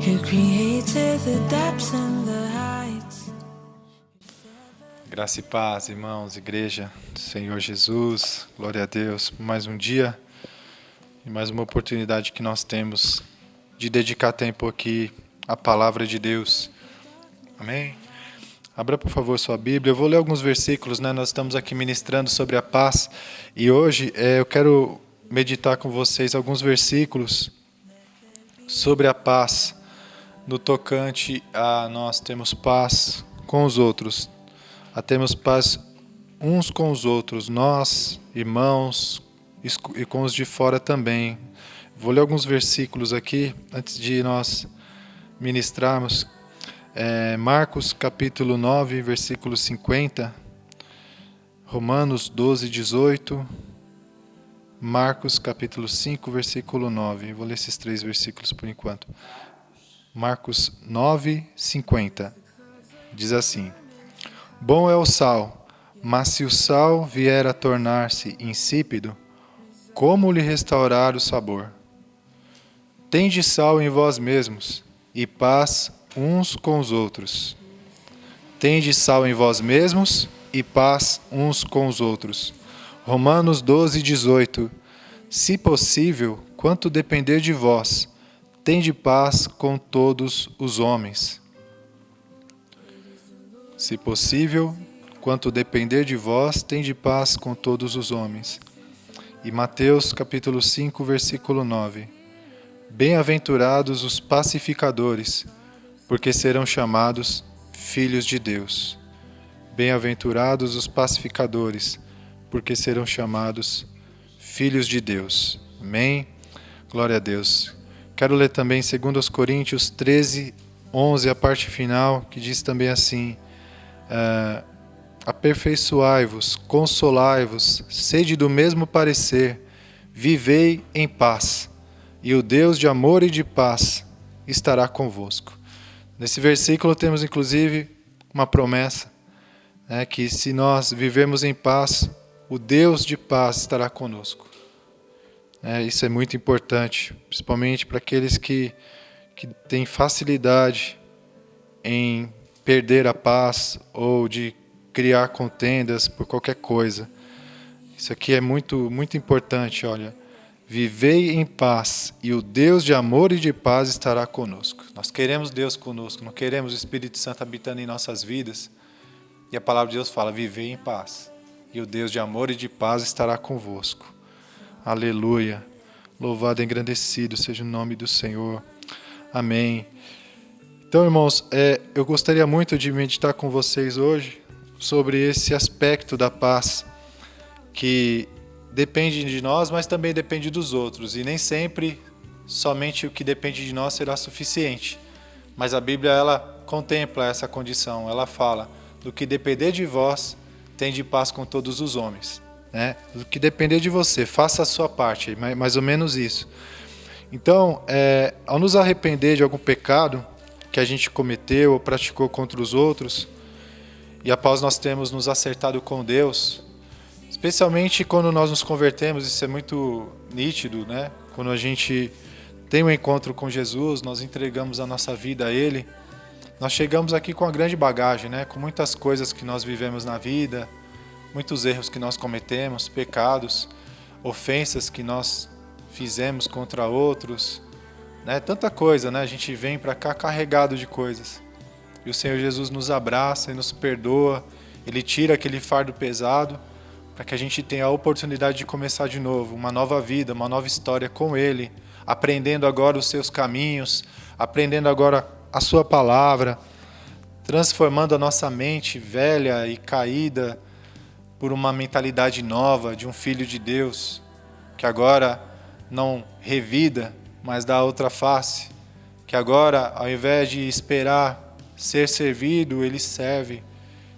You created the depths and the heights. Graça e paz, irmãos, igreja do Senhor Jesus, glória a Deus por mais um dia e mais uma oportunidade que nós temos de dedicar tempo aqui à palavra de Deus. Amém? Abra, por favor, sua Bíblia. Eu vou ler alguns versículos, né? Nós estamos aqui ministrando sobre a paz e hoje eu quero meditar com vocês alguns versículos sobre a paz, no tocante a nós temos paz com os outros, a termos paz uns com os outros, nós, irmãos, e com os de fora também. Vou ler alguns versículos aqui, antes de nós ministrarmos. Marcos capítulo 9, versículo 50, Romanos 12, 18, Marcos capítulo 5, versículo 9. Vou ler esses três versículos por enquanto. Marcos 9, 50, diz assim: Bom é o sal, mas se o sal vier a tornar-se insípido, como lhe restaurar o sabor? Tende sal em vós mesmos, e paz uns com os outros. Tende sal em vós mesmos, e paz uns com os outros. Romanos 12, 18. Se possível, quanto depender de vós, tende paz com todos os homens. Se possível, quanto depender de vós, tende paz com todos os homens. E Mateus capítulo 5, versículo 9. Bem-aventurados os pacificadores, porque serão chamados filhos de Deus. Bem-aventurados os pacificadores, porque serão chamados filhos de Deus. Amém? Glória a Deus. Quero ler também 2 Coríntios 13, 11, a parte final, que diz também assim: aperfeiçoai-vos, consolai-vos, sede do mesmo parecer, vivei em paz, e o Deus de amor e de paz estará convosco. Nesse versículo temos inclusive uma promessa, que se nós vivermos em paz, o Deus de paz estará conosco. Isso é muito importante, principalmente para aqueles que têm facilidade em perder a paz ou de criar contendas por qualquer coisa. Isso aqui é muito, muito importante, olha. Vivei em paz, e o Deus de amor e de paz estará conosco. Nós queremos Deus conosco, não queremos o Espírito Santo habitando em nossas vidas. E a palavra de Deus fala: vivei em paz, e o Deus de amor e de paz estará convosco. Aleluia. Louvado e engrandecido seja o nome do Senhor. Amém. Então, irmãos, eu gostaria muito de meditar com vocês hoje sobre esse aspecto da paz que depende de nós, mas também depende dos outros. E nem sempre somente o que depende de nós será suficiente. Mas a Bíblia, ela contempla essa condição. Ela fala: do que depender de vós, tende paz com todos os homens. Do que depender de você, faça a sua parte, mais ou menos isso. Então, ao nos arrepender de algum pecado que a gente cometeu ou praticou contra os outros, e após nós termos nos acertado com Deus, especialmente quando nós nos convertemos, isso é muito nítido, Quando a gente tem um encontro com Jesus, nós entregamos a nossa vida a Ele, nós chegamos aqui com uma grande bagagem, com muitas coisas que nós vivemos na vida, muitos erros que nós cometemos, pecados, ofensas que nós fizemos contra outros, tanta coisa, A gente vem para cá carregado de coisas. E o Senhor Jesus nos abraça e nos perdoa. Ele tira aquele fardo pesado para que a gente tenha a oportunidade de começar de novo, uma nova vida, uma nova história com Ele, aprendendo agora os seus caminhos, aprendendo agora a sua palavra, transformando a nossa mente velha e caída por uma mentalidade nova de um filho de Deus, que agora não revida, mas dá outra face, que agora, ao invés de esperar ser servido, ele serve.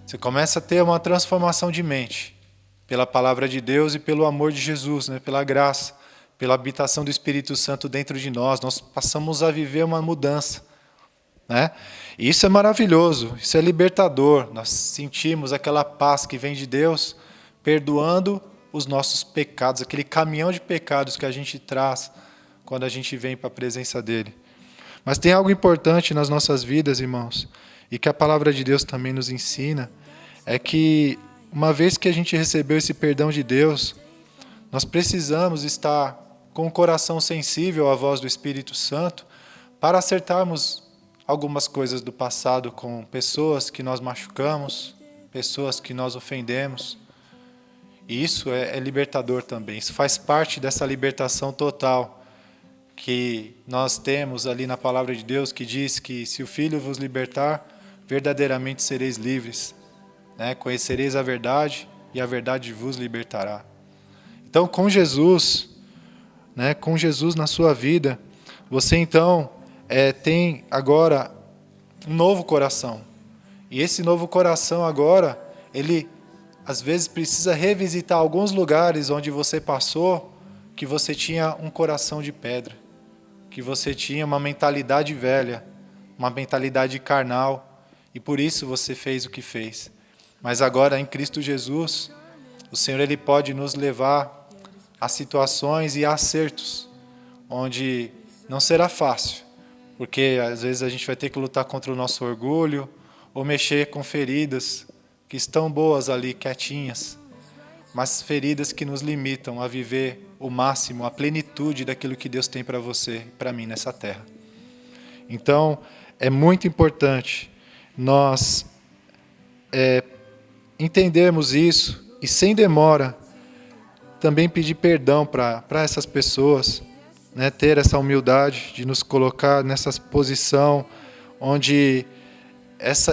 Você começa a ter uma transformação de mente, pela palavra de Deus e pelo amor de Jesus, pela graça, pela habitação do Espírito Santo dentro de nós, nós passamos a viver uma mudança. E isso é maravilhoso, isso é libertador. Nós sentimos aquela paz que vem de Deus, perdoando os nossos pecados, aquele caminhão de pecados que a gente traz quando a gente vem para a presença dEle. Mas tem algo importante nas nossas vidas, irmãos, e que a palavra de Deus também nos ensina, é que uma vez que a gente recebeu esse perdão de Deus, nós precisamos estar com o coração sensível à voz do Espírito Santo para acertarmos algumas coisas do passado com pessoas que nós machucamos, pessoas que nós ofendemos. E isso é libertador também. Isso faz parte dessa libertação total que nós temos ali na palavra de Deus, que diz que se o Filho vos libertar, verdadeiramente sereis livres. Conhecereis a verdade e a verdade vos libertará. Então, com Jesus na sua vida, você então tem agora um novo coração. E esse novo coração agora, ele às vezes precisa revisitar alguns lugares onde você passou, que você tinha um coração de pedra, que você tinha uma mentalidade velha, uma mentalidade carnal, e por isso você fez o que fez. Mas agora em Cristo Jesus, o Senhor ele pode nos levar a situações e a acertos, onde não será fácil, porque às vezes a gente vai ter que lutar contra o nosso orgulho, ou mexer com feridas que estão boas ali, quietinhas, mas feridas que nos limitam a viver o máximo, a plenitude daquilo que Deus tem para você e para mim nessa terra. Então, é muito importante nós entendermos isso e, sem demora, também pedir perdão para essas pessoas, ter essa humildade de nos colocar nessa posição onde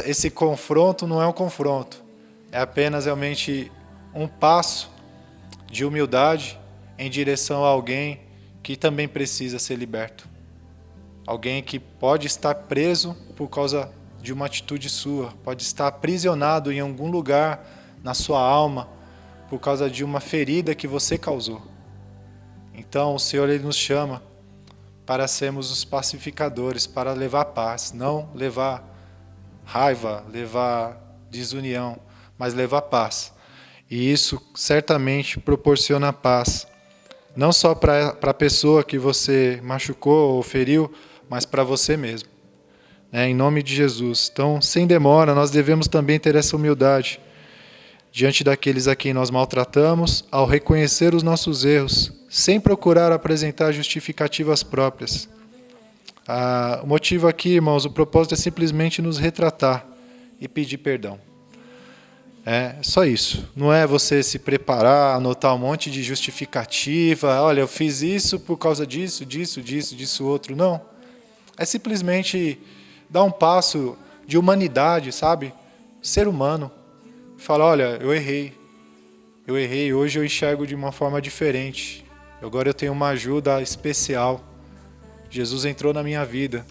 esse confronto não é um confronto, é apenas realmente um passo de humildade em direção a alguém que também precisa ser liberto. Alguém que pode estar preso por causa de uma atitude sua, pode estar aprisionado em algum lugar na sua alma por causa de uma ferida que você causou. Então o Senhor ele nos chama para sermos os pacificadores, para levar paz, não levar raiva, levar desunião, mas levar paz. E isso certamente proporciona paz, não só para a pessoa que você machucou ou feriu, mas para você mesmo. Em nome de Jesus. Então, sem demora, nós devemos também ter essa humildade diante daqueles a quem nós maltratamos, ao reconhecer os nossos erros, sem procurar apresentar justificativas próprias. O motivo aqui, irmãos, o propósito é simplesmente nos retratar e pedir perdão. É só isso. Não é você se preparar, anotar um monte de justificativa. Olha, eu fiz isso por causa disso, disso, outro. Não. É simplesmente dar um passo de humanidade, sabe? Ser humano. Falar, olha, eu errei, hoje eu enxergo de uma forma diferente. Agora eu tenho uma ajuda especial. Jesus entrou na minha vida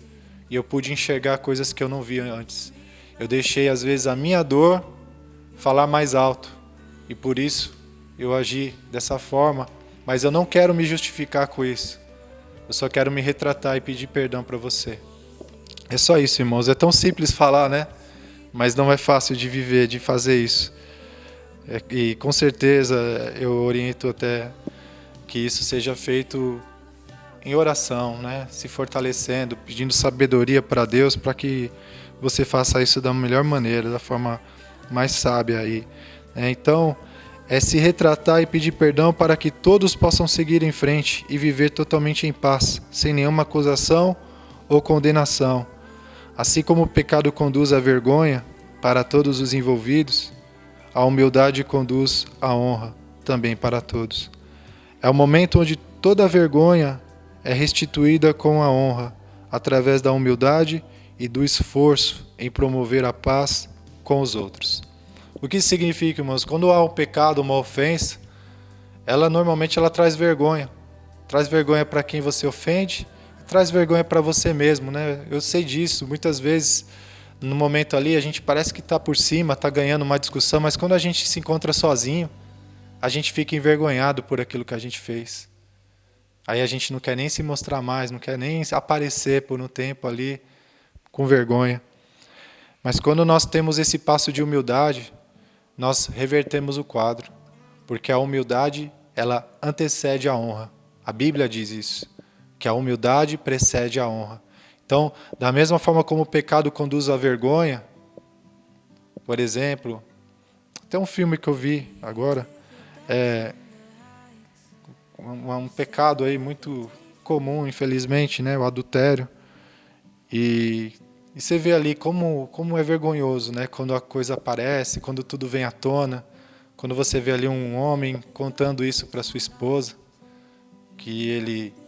e eu pude enxergar coisas que eu não via antes. Eu deixei, às vezes, a minha dor falar mais alto e por isso eu agi dessa forma, mas eu não quero me justificar com isso. Eu só quero me retratar e pedir perdão para você. É só isso, irmãos. É tão simples falar, né? Mas não é fácil de viver, de fazer isso. E com certeza eu oriento até que isso seja feito em oração, né? Se fortalecendo, pedindo sabedoria para Deus, para que você faça isso da melhor maneira, da forma mais sábia aí. Então, é se retratar e pedir perdão para que todos possam seguir em frente e viver totalmente em paz, sem nenhuma acusação ou condenação. Assim como o pecado conduz à vergonha para todos os envolvidos, a humildade conduz à honra também para todos. É o momento onde toda a vergonha é restituída com a honra, através da humildade e do esforço em promover a paz com os outros. O que isso significa, irmãos? Quando há um pecado, uma ofensa, normalmente ela traz vergonha. Traz vergonha para quem você ofende e traz vergonha para você mesmo, né? Eu sei disso. Muitas vezes, no momento ali, a gente parece que está por cima, está ganhando uma discussão, mas quando a gente se encontra sozinho, a gente fica envergonhado por aquilo que a gente fez. Aí a gente não quer nem se mostrar mais, não quer nem aparecer por um tempo ali com vergonha. Mas quando nós temos esse passo de humildade, nós revertemos o quadro, porque a humildade, ela antecede a honra. A Bíblia diz isso, que a humildade precede a honra. Então, da mesma forma como o pecado conduz à vergonha, por exemplo, tem um filme que eu vi agora, um pecado aí muito comum, infelizmente, né, o adultério. E você vê ali como é vergonhoso, né, quando a coisa aparece, quando tudo vem à tona, quando você vê ali um homem contando isso para sua esposa, que ele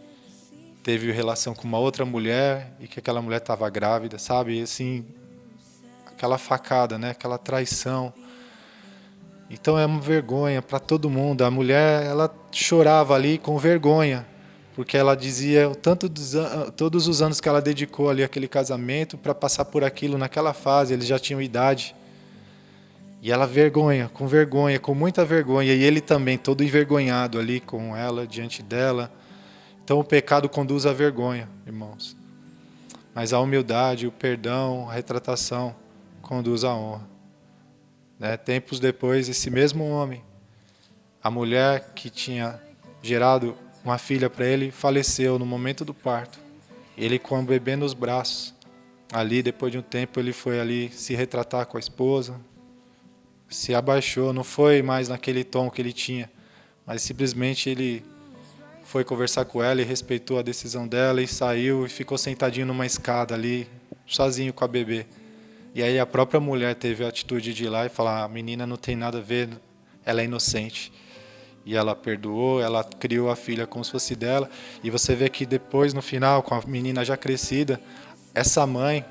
teve relação com uma outra mulher e que aquela mulher estava grávida, sabe? E, assim, aquela facada, né, aquela traição. Então é uma vergonha para todo mundo. A mulher, ela chorava ali com vergonha, porque ela dizia todos os anos que ela dedicou ali àquele casamento para passar por aquilo naquela fase, eles já tinham idade. E ela com muita vergonha, e ele também todo envergonhado ali com ela, diante dela. Então o pecado conduz à vergonha, irmãos. Mas a humildade, o perdão, a retratação conduz à honra. Né? Tempos depois, esse mesmo homem, a mulher que tinha gerado uma filha para ele, faleceu no momento do parto. Ele com o bebê nos braços. Ali, depois de um tempo, ele foi ali se retratar com a esposa, se abaixou, não foi mais naquele tom que ele tinha, mas simplesmente ele foi conversar com ela e respeitou a decisão dela e saiu e ficou sentadinho numa escada ali, sozinho com a bebê. E aí a própria mulher teve a atitude de ir lá e falar: a menina não tem nada a ver, ela é inocente. E ela perdoou, ela criou a filha como se fosse dela. E você vê que depois, no final, com a menina já crescida, essa mãe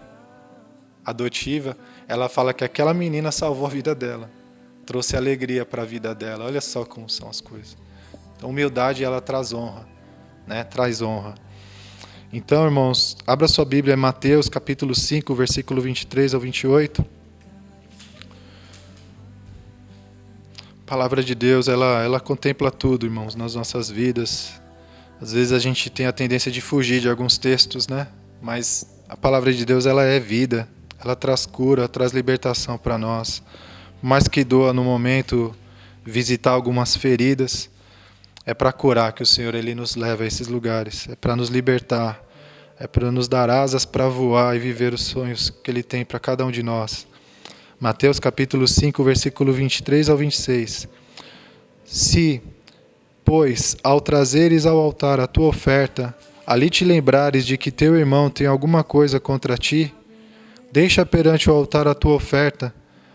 adotiva, ela fala que aquela menina salvou a vida dela, trouxe alegria para a vida dela. Olha só como são as coisas. Então, humildade, ela traz honra, né? Traz honra. Então, irmãos, abra sua Bíblia, Mateus capítulo 5, versículo 23 ao 28. A palavra de Deus, ela contempla tudo, irmãos, nas nossas vidas. Às vezes a gente tem a tendência de fugir de alguns textos, né? Mas a palavra de Deus, ela é vida. Ela traz cura, traz libertação para nós. Por mais que doa no momento visitar algumas feridas, é para curar que o Senhor ele nos leva a esses lugares. É para nos libertar. É para nos dar asas para voar e viver os sonhos que Ele tem para cada um de nós. Mateus capítulo 5, versículo 23 ao 26. Se, pois, ao trazeres ao altar a tua oferta, ali te lembrares de que teu irmão tem alguma coisa contra ti, deixa perante o altar a tua oferta,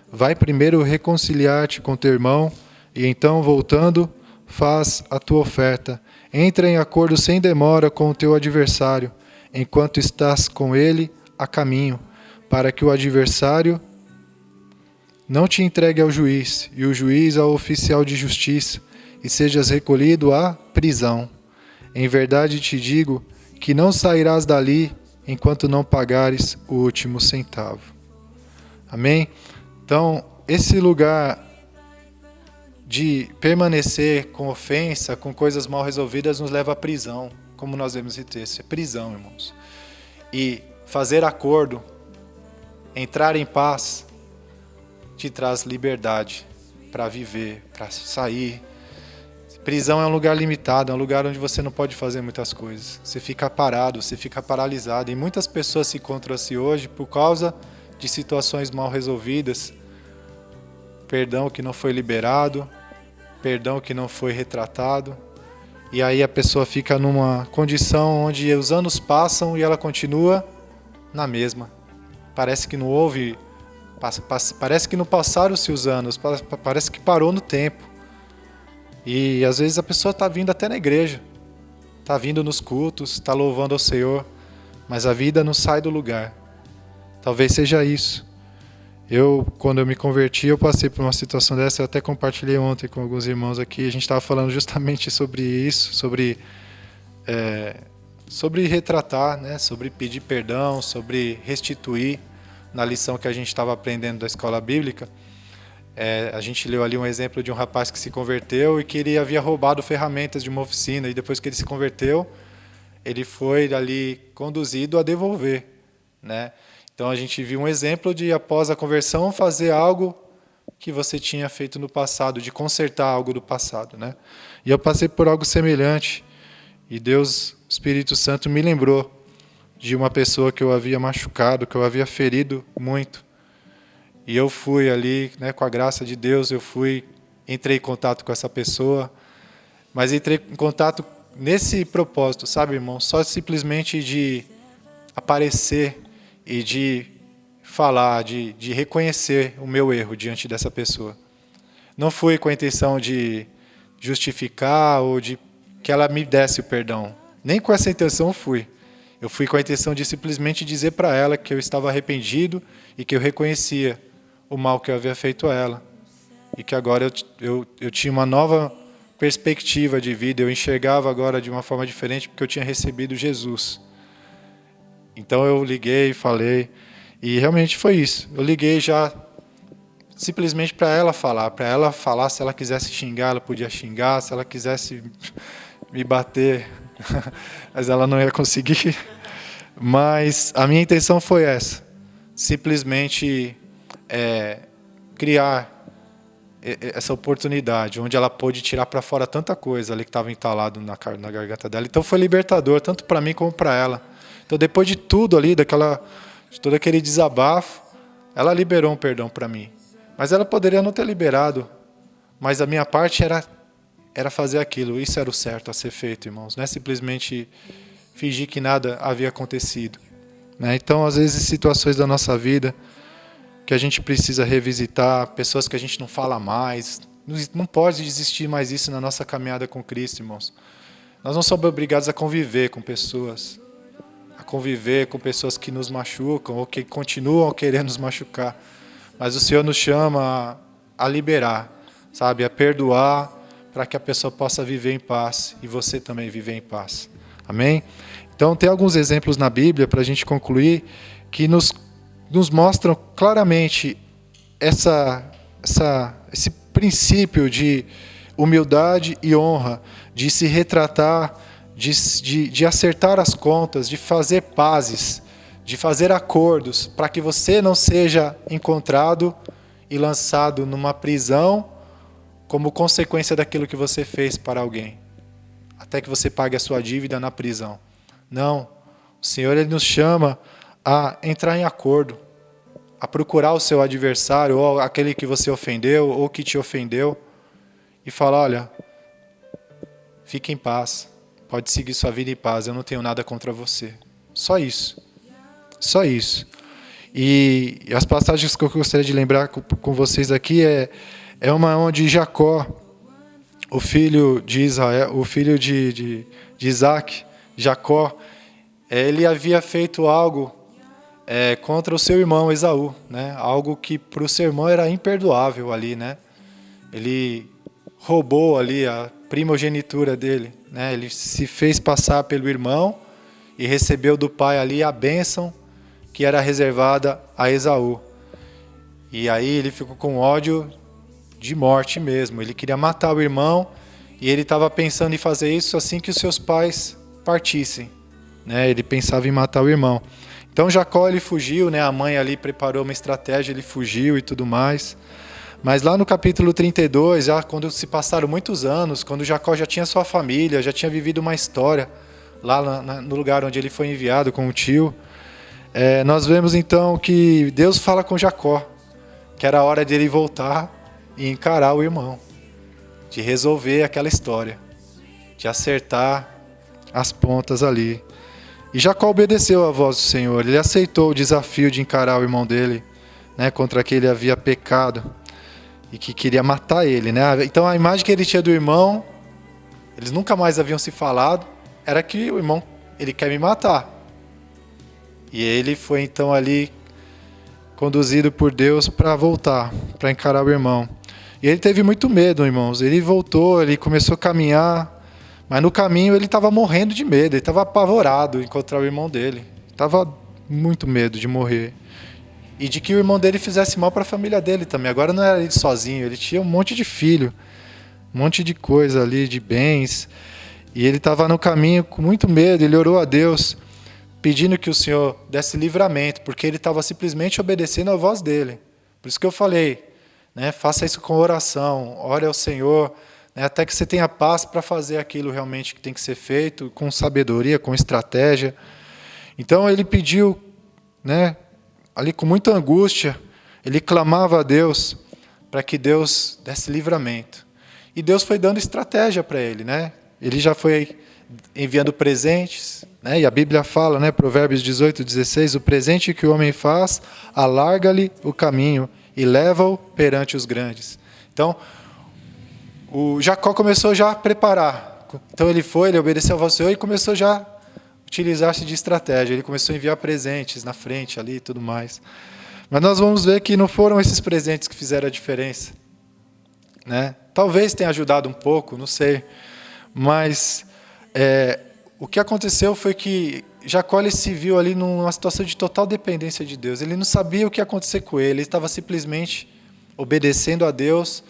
vai primeiro reconciliar-te com teu irmão, e então, voltando, faz a tua oferta. Entra em acordo sem demora com o teu adversário, enquanto estás com ele a caminho, para que o adversário não te entregue ao juiz, e o juiz ao oficial de justiça, e sejas recolhido à prisão. Em verdade te digo que não sairás dali enquanto não pagares o último centavo. Amém? Então, esse lugar de permanecer com ofensa, com coisas mal resolvidas, nos leva à prisão, como nós vemos esse texto. É prisão, irmãos. E fazer acordo, entrar em paz, te traz liberdade para viver, para sair. Prisão é um lugar limitado, é um lugar onde você não pode fazer muitas coisas. Você fica parado, você fica paralisado. E muitas pessoas se encontram assim hoje por causa de situações mal resolvidas, perdão que não foi liberado, perdão que não foi retratado. E aí a pessoa fica numa condição onde os anos passam e ela continua na mesma. Parece que não houve, parece que não passaram-se os anos, parece que parou no tempo. E às vezes a pessoa está vindo até na igreja, está vindo nos cultos, está louvando ao Senhor, mas a vida não sai do lugar. Talvez seja isso. Quando eu me converti, eu passei por uma situação dessa, eu até compartilhei ontem com alguns irmãos aqui, a gente estava falando justamente sobre isso, sobre retratar, né? Sobre pedir perdão, sobre restituir, na lição que a gente estava aprendendo da escola bíblica. A gente leu ali um exemplo de um rapaz que se converteu e que ele havia roubado ferramentas de uma oficina, e depois que ele se converteu, ele foi ali conduzido a devolver, né? Então a gente viu um exemplo de, após a conversão, fazer algo que você tinha feito no passado, de consertar algo do passado, né? E eu passei por algo semelhante, e Deus, Espírito Santo, me lembrou de uma pessoa que eu havia machucado, que eu havia ferido muito. E eu fui ali, né, com a graça de Deus, entrei em contato com essa pessoa, mas entrei em contato nesse propósito, sabe, irmão? Só simplesmente de aparecer e de falar, de reconhecer o meu erro diante dessa pessoa. Não fui com a intenção de justificar ou de que ela me desse o perdão. Nem com essa intenção fui. Eu fui com a intenção de simplesmente dizer para ela que eu estava arrependido e que eu reconhecia o mal que eu havia feito a ela. E que agora eu tinha uma nova perspectiva de vida, eu enxergava agora de uma forma diferente porque eu tinha recebido Jesus. Então eu liguei, falei, e realmente foi isso. Eu liguei já simplesmente para ela falar, se ela quisesse xingar, ela podia xingar, se ela quisesse me bater, mas ela não ia conseguir. Mas a minha intenção foi essa, simplesmente criar essa oportunidade, onde ela pôde tirar para fora tanta coisa ali que estava entalado na garganta dela. Então foi libertador, tanto para mim como para ela. Então depois de tudo ali, de todo aquele desabafo, ela liberou um perdão para mim. Mas ela poderia não ter liberado, mas a minha parte era fazer aquilo. Isso era o certo a ser feito, irmãos. Não é simplesmente fingir que nada havia acontecido, né? Então, às vezes, situações da nossa vida que a gente precisa revisitar, pessoas que a gente não fala mais. Não pode existir mais isso na nossa caminhada com Cristo, irmãos. Nós não somos obrigados a conviver com pessoas, que nos machucam ou que continuam a querer nos machucar. Mas o Senhor nos chama a liberar, sabe, a perdoar, para que a pessoa possa viver em paz e você também viver em paz. Amém? Então, tem alguns exemplos na Bíblia, para a gente concluir, que nos mostram claramente esse princípio de humildade e honra, de se retratar, de acertar as contas, de fazer pazes, de fazer acordos, para que você não seja encontrado e lançado numa prisão como consequência daquilo que você fez para alguém, até que você pague a sua dívida na prisão. Não, o Senhor ele nos chama a entrar em acordo, a procurar o seu adversário, ou aquele que você ofendeu, ou que te ofendeu, e falar, olha, fique em paz, pode seguir sua vida em paz, eu não tenho nada contra você. Só isso. Só isso. E as passagens que eu gostaria de lembrar com vocês aqui é uma onde Jacó, o filho de Israel, o filho de Isaac, Jacó, ele havia feito algo contra o seu irmão Esaú, né? Algo que para o seu irmão era imperdoável ali, né? Ele roubou ali a primogenitura dele, né? Ele se fez passar pelo irmão e recebeu do pai ali a bênção que era reservada a Esaú. E aí ele ficou com ódio de morte mesmo. Ele queria matar o irmão e ele estava pensando em fazer isso assim que os seus pais partissem, né? Ele pensava em matar o irmão. Então Jacó ele fugiu, né? A mãe ali preparou uma estratégia, ele fugiu e tudo mais. Mas lá no capítulo 32, já quando se passaram muitos anos, quando Jacó já tinha sua família, já tinha vivido uma história lá no lugar onde ele foi enviado com o tio, nós vemos então que Deus fala com Jacó, que era a hora dele voltar e encarar o irmão, de resolver aquela história, de acertar as pontas ali. E Jacó obedeceu à voz do Senhor, ele aceitou o desafio de encarar o irmão dele, né, contra quem ele havia pecado e que queria matar ele, né? Então a imagem que ele tinha do irmão, eles nunca mais haviam se falado, era que o irmão, ele quer me matar. E ele foi então ali conduzido por Deus para voltar, para encarar o irmão. E ele teve muito medo, irmãos. Ele voltou, ele começou a caminhar, mas no caminho ele estava morrendo de medo, ele estava apavorado em encontrar o irmão dele. Estava muito medo de morrer. E de que o irmão dele fizesse mal para a família dele também. Agora não era ele sozinho, ele tinha um monte de filho, um monte de coisa ali, de bens. E ele estava no caminho com muito medo, ele orou a Deus, pedindo que o Senhor desse livramento, porque ele estava simplesmente obedecendo à voz dele. Por isso que eu falei, né, faça isso com oração, ore ao Senhor, né, até que você tenha paz para fazer aquilo realmente que tem que ser feito, com sabedoria, com estratégia. Então ele pediu, né, ali com muita angústia, ele clamava a Deus para que Deus desse livramento. E Deus foi dando estratégia para ele, né? Ele já foi enviando presentes, né? E a Bíblia fala, né, Provérbios 18:16, o presente que o homem faz, alarga-lhe o caminho e leva-o perante os grandes. Então, o Jacó começou já a preparar. Então ele obedeceu ao Senhor e começou já a utilizar-se de estratégia. Ele começou a enviar presentes na frente ali e tudo mais. Mas nós vamos ver que não foram esses presentes que fizeram a diferença, né? Talvez tenha ajudado um pouco, não sei. Mas o que aconteceu foi que Jacó ele se viu ali numa situação de total dependência de Deus. Ele não sabia o que ia acontecer com ele. Ele estava simplesmente obedecendo a Deus.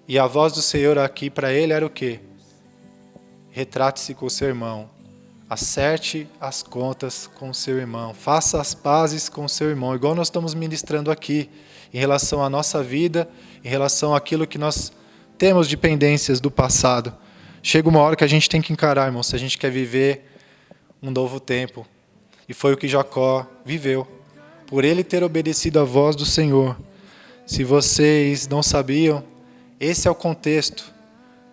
E a voz do Senhor aqui para ele era o quê? Retrate-se com o seu irmão. Acerte as contas com o seu irmão. Faça as pazes com o seu irmão. Igual nós estamos ministrando aqui, em relação à nossa vida, em relação àquilo que nós temos de pendências do passado. Chega uma hora que a gente tem que encarar, irmão, se a gente quer viver um novo tempo. E foi o que Jacó viveu. Por ele ter obedecido à voz do Senhor. Se vocês não sabiam, esse é o contexto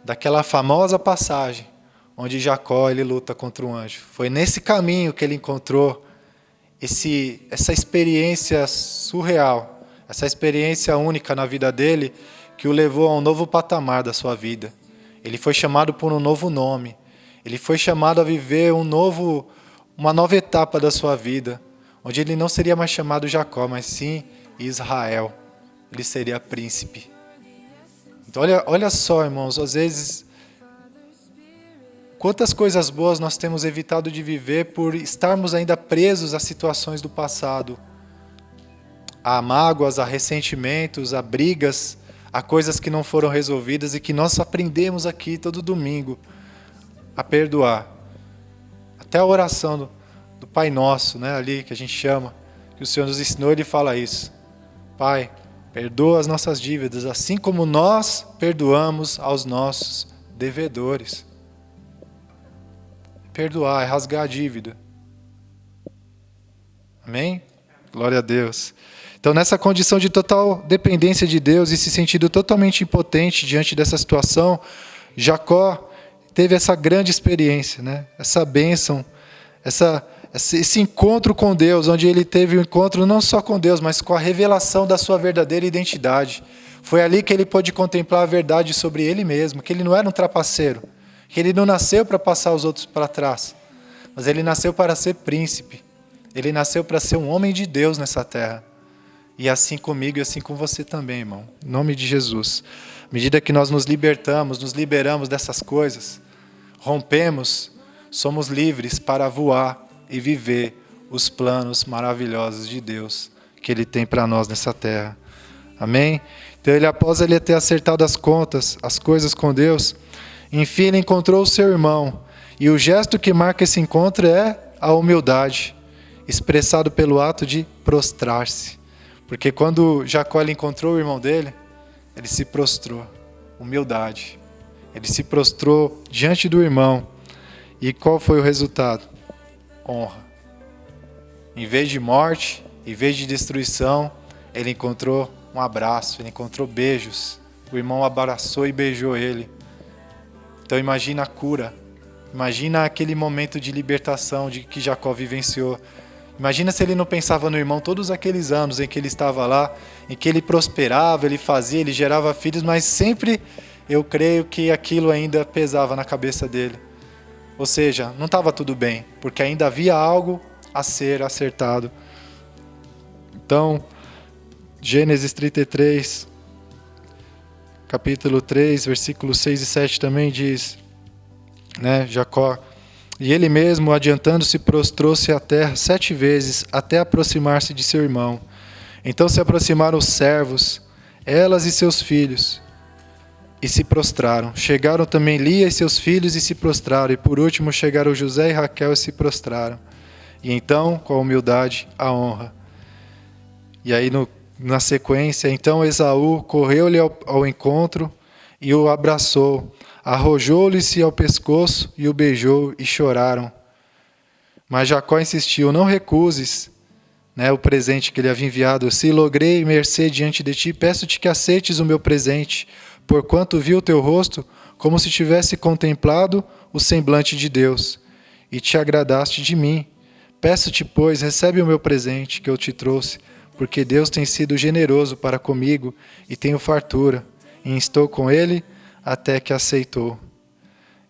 daquela famosa passagem onde Jacó ele luta contra o anjo. Foi nesse caminho que ele encontrou essa experiência surreal, essa experiência única na vida dele, que o levou a um novo patamar da sua vida. Ele foi chamado por um novo nome. Ele foi chamado a viver uma nova etapa da sua vida, onde ele não seria mais chamado Jacó, mas sim Israel. Ele seria príncipe. Então olha só, irmãos, às vezes quantas coisas boas nós temos evitado de viver por estarmos ainda presos a situações do passado, a mágoas, a ressentimentos, a brigas, a coisas que não foram resolvidas e que nós aprendemos aqui todo domingo a perdoar. Até a oração do Pai Nosso, né, ali que a gente chama, que o Senhor nos ensinou, ele fala isso. Pai, perdoa as nossas dívidas, assim como nós perdoamos aos nossos devedores. Perdoar é rasgar a dívida. Amém? Glória a Deus. Então, nessa condição de total dependência de Deus e se sentindo totalmente impotente diante dessa situação, Jacó teve essa grande experiência, né? Essa bênção, esse encontro com Deus, onde ele teve um encontro não só com Deus, mas com a revelação da sua verdadeira identidade. Foi ali que ele pôde contemplar a verdade sobre ele mesmo, que ele não era um trapaceiro, que ele não nasceu para passar os outros para trás, mas ele nasceu para ser príncipe. Ele nasceu para ser um homem de Deus nessa terra. E assim comigo e assim com você também, irmão. Em nome de Jesus. À medida que nós nos liberamos dessas coisas, rompemos, somos livres para voar e viver os planos maravilhosos de Deus que Ele tem para nós nessa terra. Amém? Então, após ele ter acertado as contas, as coisas com Deus, enfim, ele encontrou o seu irmão. E o gesto que marca esse encontro é a humildade, expressado pelo ato de prostrar-se. Porque quando Jacó encontrou o irmão dele, ele se prostrou. Humildade. Ele se prostrou diante do irmão. E qual foi o resultado? Honra. Em vez de morte, em vez de destruição, ele encontrou um abraço, ele encontrou beijos. O irmão abraçou e beijou ele. Então imagina a cura. Imagina aquele momento de libertação de que Jacó vivenciou. Imagina se ele não pensava no irmão todos aqueles anos em que ele estava lá, em que ele prosperava, ele fazia, ele gerava filhos, mas sempre eu creio que aquilo ainda pesava na cabeça dele. Ou seja, não estava tudo bem, porque ainda havia algo a ser acertado. Então, Gênesis 33, capítulo 3, versículos 6 e 7 também diz, né, Jacó: e ele mesmo, adiantando-se, prostrou-se à terra 7 vezes, até aproximar-se de seu irmão. Então se aproximaram os servos, elas e seus filhos, e se prostraram. Chegaram também Lia e seus filhos e se prostraram. E por último chegaram José e Raquel e se prostraram. E então, com a humildade, a honra. E aí na sequência, então Esaú correu-lhe ao encontro e o abraçou. Arrojou-lhe-se ao pescoço e o beijou e choraram. Mas Jacó insistiu: não recuses, né, o presente que ele havia enviado. Se logrei mercê diante de ti, peço-te que aceites o meu presente, porquanto vi o teu rosto como se tivesse contemplado o semblante de Deus, e te agradaste de mim. Peço-te, pois, recebe o meu presente que eu te trouxe, porque Deus tem sido generoso para comigo e tenho fartura, e estou com ele até que aceitou.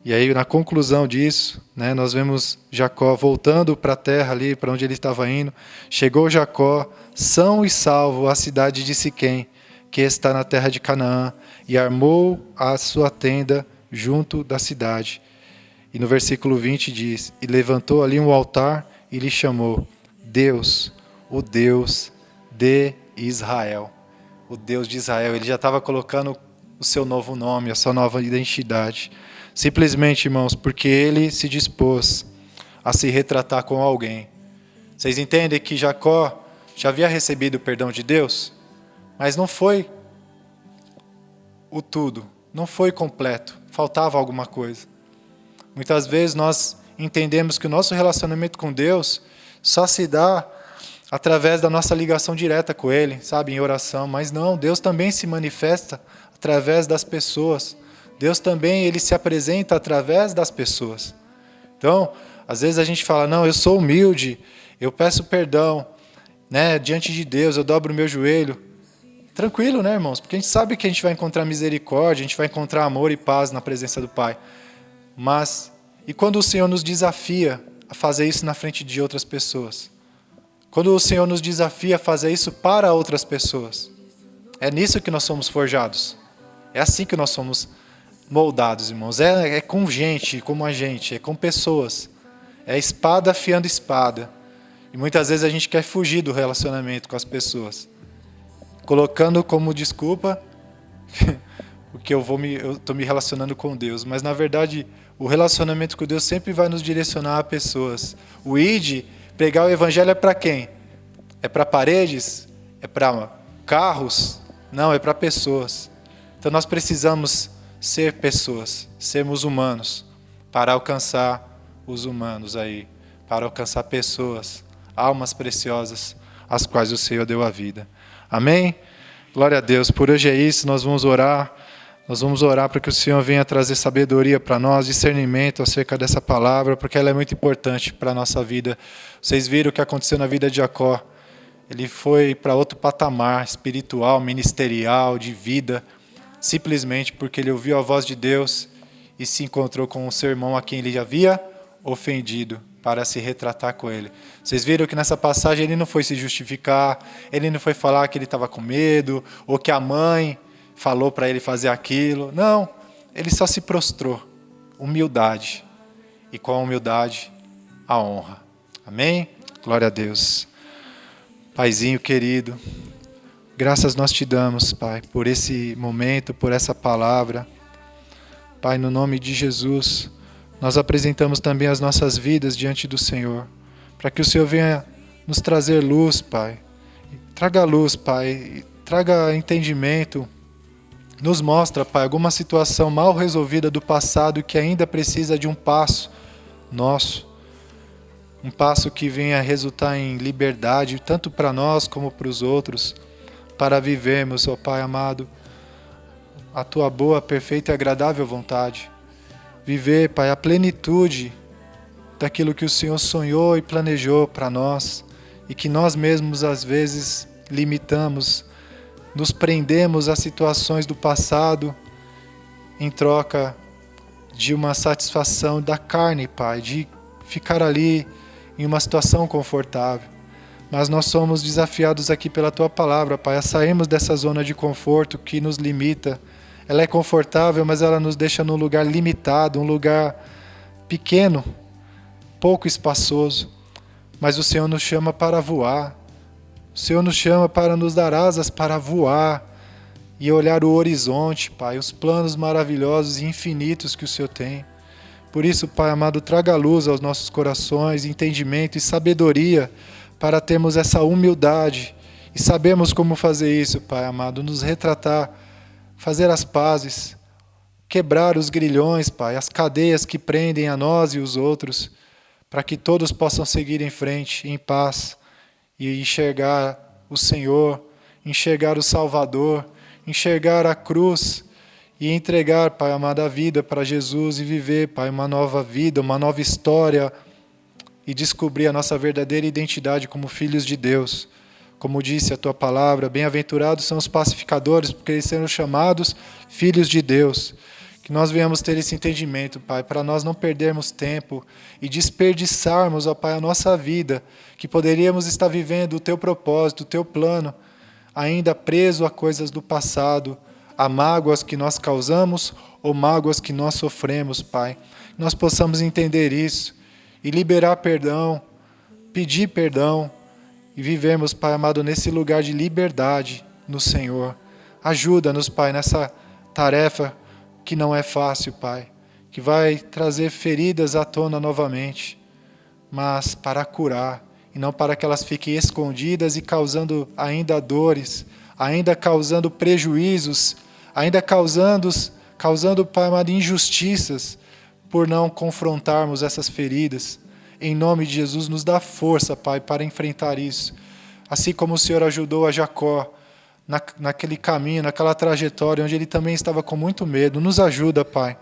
E aí, na conclusão disso, né, nós vemos Jacó voltando para a terra ali, para onde ele estava indo. Chegou Jacó, são e salvo, à cidade de Siquém, que está na terra de Canaã, e armou a sua tenda junto da cidade. E no versículo 20 diz: e levantou ali um altar e lhe chamou Deus, o Deus de Israel. O Deus de Israel. Ele já estava colocando o seu novo nome, a sua nova identidade. Simplesmente, irmãos, porque ele se dispôs a se retratar com alguém. Vocês entendem que Jacó já havia recebido o perdão de Deus, mas não foi o tudo, não foi completo, faltava alguma coisa. Muitas vezes nós entendemos que o nosso relacionamento com Deus só se dá através da nossa ligação direta com Ele, sabe, em oração, mas não, Deus também se manifesta através das pessoas. Deus também, Ele se apresenta através das pessoas. Então, às vezes a gente fala: não, eu sou humilde, eu peço perdão, né, diante de Deus, eu dobro o meu joelho. Tranquilo, né, irmãos? Porque a gente sabe que a gente vai encontrar misericórdia, a gente vai encontrar amor e paz na presença do Pai. Mas, e quando o Senhor nos desafia a fazer isso na frente de outras pessoas? Quando o Senhor nos desafia a fazer isso para outras pessoas? É nisso que nós somos forjados. É assim que nós somos moldados, irmãos. É com gente como a gente, é com pessoas. É espada afiando espada. E muitas vezes a gente quer fugir do relacionamento com as pessoas, colocando como desculpa porque eu estou me relacionando com Deus. Mas, na verdade, o relacionamento com Deus sempre vai nos direcionar a pessoas. O ID, pregar o evangelho, é para quem? É para paredes? É para carros? Não, é para pessoas. Então nós precisamos ser pessoas, sermos humanos, para alcançar os humanos aí, para alcançar pessoas, almas preciosas, às quais o Senhor deu a vida. Amém? Glória a Deus. Por hoje é isso, nós vamos orar para que o Senhor venha trazer sabedoria para nós, discernimento acerca dessa palavra, porque ela é muito importante para a nossa vida. Vocês viram o que aconteceu na vida de Jacó. Ele foi para outro patamar espiritual, ministerial, de vida, simplesmente porque ele ouviu a voz de Deus e se encontrou com o seu irmão a quem ele havia ofendido, para se retratar com ele. Vocês viram que nessa passagem ele não foi se justificar, ele não foi falar que ele estava com medo, ou que a mãe falou para ele fazer aquilo. Não, ele só se prostrou. Humildade. E com a humildade, a honra. Amém? Glória a Deus. Paizinho querido, graças nós te damos, Pai, por esse momento, por essa palavra. Pai, no nome de Jesus, nós apresentamos também as nossas vidas diante do Senhor, para que o Senhor venha nos trazer luz, Pai. Traga luz, Pai, traga entendimento. Nos mostra, Pai, alguma situação mal resolvida do passado que ainda precisa de um passo nosso. Um passo que venha resultar em liberdade, tanto para nós como para os outros, para vivermos, ó Pai amado, a Tua boa, perfeita e agradável vontade. Viver, Pai, a plenitude daquilo que o Senhor sonhou e planejou para nós e que nós mesmos, às vezes, limitamos, nos prendemos a situações do passado em troca de uma satisfação da carne, Pai, de ficar ali em uma situação confortável. Mas nós somos desafiados aqui pela Tua palavra, Pai, a sairmos dessa zona de conforto que nos limita. Ela é confortável, mas ela nos deixa num lugar limitado, um lugar pequeno, pouco espaçoso. Mas o Senhor nos chama para voar. O Senhor nos chama para nos dar asas para voar e olhar o horizonte, Pai, os planos maravilhosos e infinitos que o Senhor tem. Por isso, Pai amado, traga luz aos nossos corações, entendimento e sabedoria para termos essa humildade e sabermos como fazer isso, Pai amado, nos retratar, fazer as pazes, quebrar os grilhões, Pai, as cadeias que prendem a nós e os outros, para que todos possam seguir em frente, em paz, e enxergar o Senhor, enxergar o Salvador, enxergar a cruz e entregar, Pai amado, a vida para Jesus e viver, Pai, uma nova vida, uma nova história e descobrir a nossa verdadeira identidade como filhos de Deus. Como disse a Tua palavra, bem-aventurados são os pacificadores, porque eles serão chamados filhos de Deus. Que nós venhamos ter esse entendimento, Pai, para nós não perdermos tempo e desperdiçarmos, ó Pai, a nossa vida, que poderíamos estar vivendo o Teu propósito, o Teu plano, ainda preso a coisas do passado, a mágoas que nós causamos ou mágoas que nós sofremos, Pai. Que nós possamos entender isso e liberar perdão, pedir perdão e vivemos, Pai amado, nesse lugar de liberdade no Senhor. Ajuda-nos, Pai, nessa tarefa que não é fácil, Pai, que vai trazer feridas à tona novamente, mas para curar, e não para que elas fiquem escondidas e causando ainda dores, ainda causando prejuízos, ainda causando, Pai amado, injustiças, por não confrontarmos essas feridas. Em nome de Jesus, nos dá força, Pai, para enfrentar isso. Assim como o Senhor ajudou a Jacó, naquele caminho, naquela trajetória, onde ele também estava com muito medo. Nos ajuda, Pai.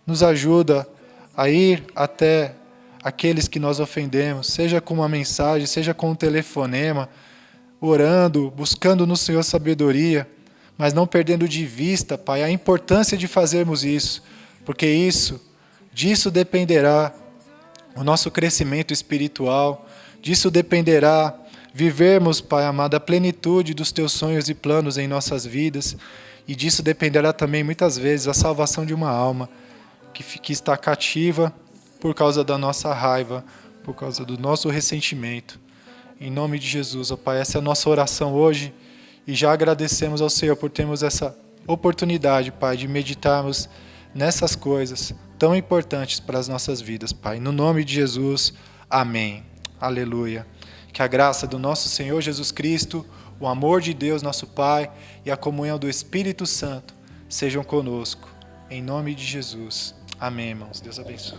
Nos ajuda a ir até aqueles que nós ofendemos, seja com uma mensagem, seja com um telefonema, orando, buscando no Senhor sabedoria, mas não perdendo de vista, Pai, a importância de fazermos isso, porque disso dependerá o nosso crescimento espiritual, disso dependerá vivermos, Pai amado, a plenitude dos Teus sonhos e planos em nossas vidas, e disso dependerá também, muitas vezes, a salvação de uma alma que está cativa por causa da nossa raiva, por causa do nosso ressentimento. Em nome de Jesus, ó Pai, essa é a nossa oração hoje, e já agradecemos ao Senhor por termos essa oportunidade, Pai, de meditarmos nessas coisas tão importantes para as nossas vidas, Pai. No nome de Jesus, amém. Aleluia. Que a graça do nosso Senhor Jesus Cristo, o amor de Deus, nosso Pai, e a comunhão do Espírito Santo sejam conosco. Em nome de Jesus. Amém, irmãos. Deus abençoe.